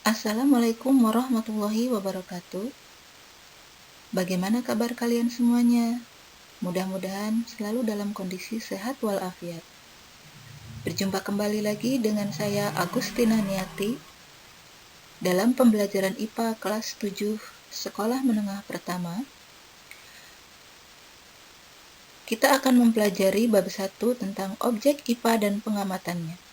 Assalamualaikum warahmatullahi wabarakatuh. Bagaimana kabar kalian semuanya? Mudah-mudahan selalu dalam kondisi sehat walafiat. Berjumpa kembali lagi dengan saya Agustina Niati dalam pembelajaran IPA kelas 7 Sekolah Menengah Pertama. Kita akan mempelajari bab 1 tentang objek IPA dan pengamatannya.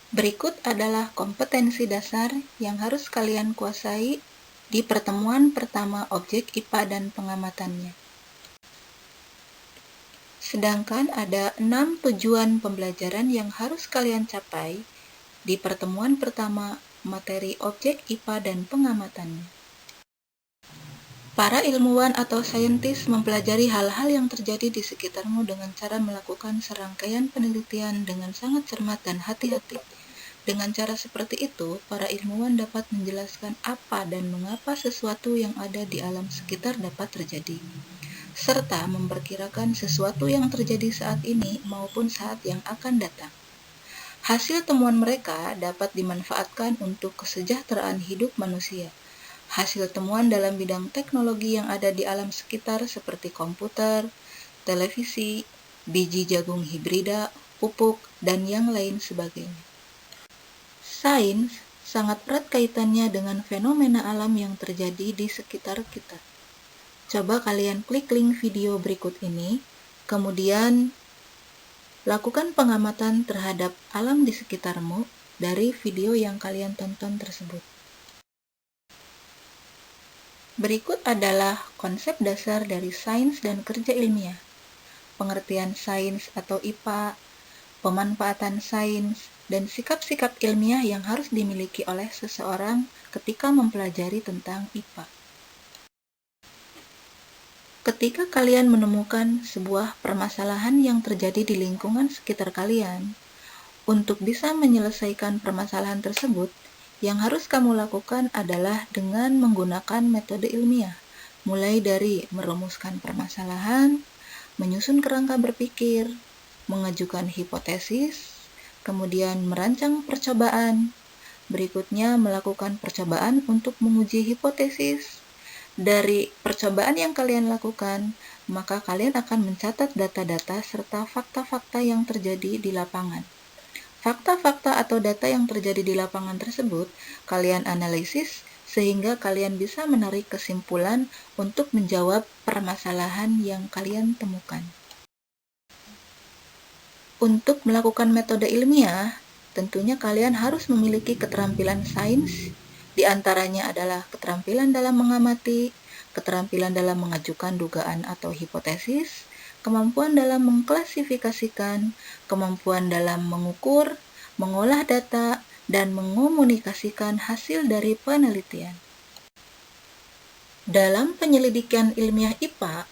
Berikut adalah kompetensi dasar yang harus kalian kuasai di pertemuan pertama objek IPA dan pengamatannya. Sedangkan ada 6 tujuan pembelajaran yang harus kalian capai di pertemuan pertama materi objek IPA dan pengamatannya. Para ilmuwan atau saintis mempelajari hal-hal yang terjadi di sekitarmu dengan cara melakukan serangkaian penelitian dengan sangat cermat dan hati-hati. Dengan cara seperti itu, para ilmuwan dapat menjelaskan apa dan mengapa sesuatu yang ada di alam sekitar dapat terjadi, serta memperkirakan sesuatu yang terjadi saat ini maupun saat yang akan datang. Hasil temuan mereka dapat dimanfaatkan untuk kesejahteraan hidup manusia. Hasil temuan dalam bidang teknologi yang ada di alam sekitar seperti komputer, televisi, biji jagung hibrida, pupuk, dan yang lain sebagainya. Sains sangat erat kaitannya dengan fenomena alam yang terjadi di sekitar kita. Coba kalian klik link video berikut ini, kemudian lakukan pengamatan terhadap alam di sekitarmu dari video yang kalian tonton tersebut. Berikut adalah konsep dasar dari sains dan kerja ilmiah, pengertian sains atau IPA, pemanfaatan sains, dan sikap-sikap ilmiah yang harus dimiliki oleh seseorang ketika mempelajari tentang IPA. Ketika kalian menemukan sebuah permasalahan yang terjadi di lingkungan sekitar kalian, untuk bisa menyelesaikan permasalahan tersebut, yang harus kamu lakukan adalah dengan menggunakan metode ilmiah, mulai dari merumuskan permasalahan, menyusun kerangka berpikir, mengajukan hipotesis, kemudian merancang percobaan, berikutnya melakukan percobaan untuk menguji hipotesis. Dari percobaan yang kalian lakukan, maka kalian akan mencatat data-data serta fakta-fakta yang terjadi di lapangan. Fakta-fakta atau data yang terjadi di lapangan tersebut kalian analisis sehingga kalian bisa menarik kesimpulan untuk menjawab permasalahan yang kalian temukan. Untuk melakukan metode ilmiah, tentunya kalian harus memiliki keterampilan sains, di antaranya adalah keterampilan dalam mengamati, keterampilan dalam mengajukan dugaan atau hipotesis, kemampuan dalam mengklasifikasikan, kemampuan dalam mengukur, mengolah data, dan mengomunikasikan hasil dari penelitian. Dalam penyelidikan ilmiah IPA,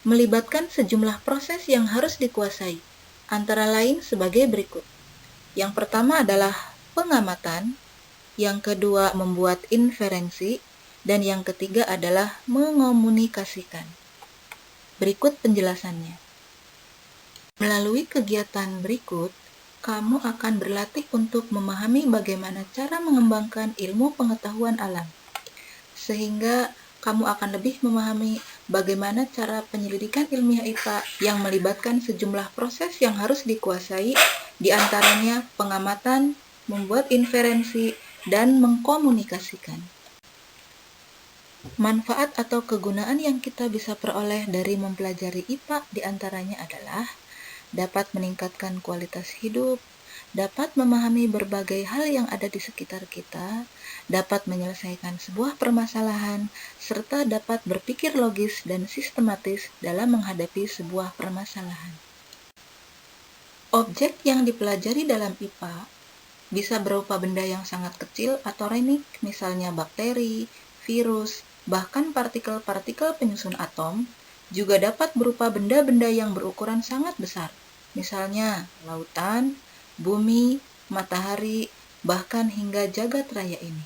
melibatkan sejumlah proses yang harus dikuasai, antara lain sebagai berikut. Yang pertama adalah pengamatan, yang kedua membuat inferensi, dan yang ketiga adalah mengomunikasikan. Berikut penjelasannya. Melalui kegiatan berikut, kamu akan berlatih untuk memahami bagaimana cara mengembangkan ilmu pengetahuan alam, sehingga kamu akan lebih memahami bagaimana cara penyelidikan ilmiah IPA yang melibatkan sejumlah proses yang harus dikuasai, di antaranya pengamatan, membuat inferensi, dan mengkomunikasikan. Manfaat atau kegunaan yang kita bisa peroleh dari mempelajari IPA di antaranya adalah dapat meningkatkan kualitas hidup, dapat memahami berbagai hal yang ada di sekitar kita, dapat menyelesaikan sebuah permasalahan, serta dapat berpikir logis dan sistematis dalam menghadapi sebuah permasalahan. Objek yang dipelajari dalam IPA bisa berupa benda yang sangat kecil atau remik, misalnya bakteri, virus, bahkan partikel-partikel penyusun atom, juga dapat berupa benda-benda yang berukuran sangat besar, misalnya lautan, bumi, matahari, bahkan hingga jagat raya ini.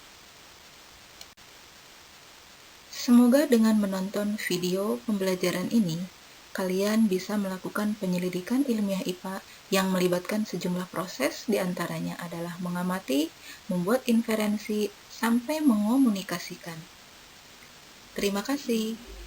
Semoga dengan menonton video pembelajaran ini, kalian bisa melakukan penyelidikan ilmiah IPA yang melibatkan sejumlah proses, diantaranya adalah mengamati, membuat inferensi, sampai mengomunikasikan. Terima kasih.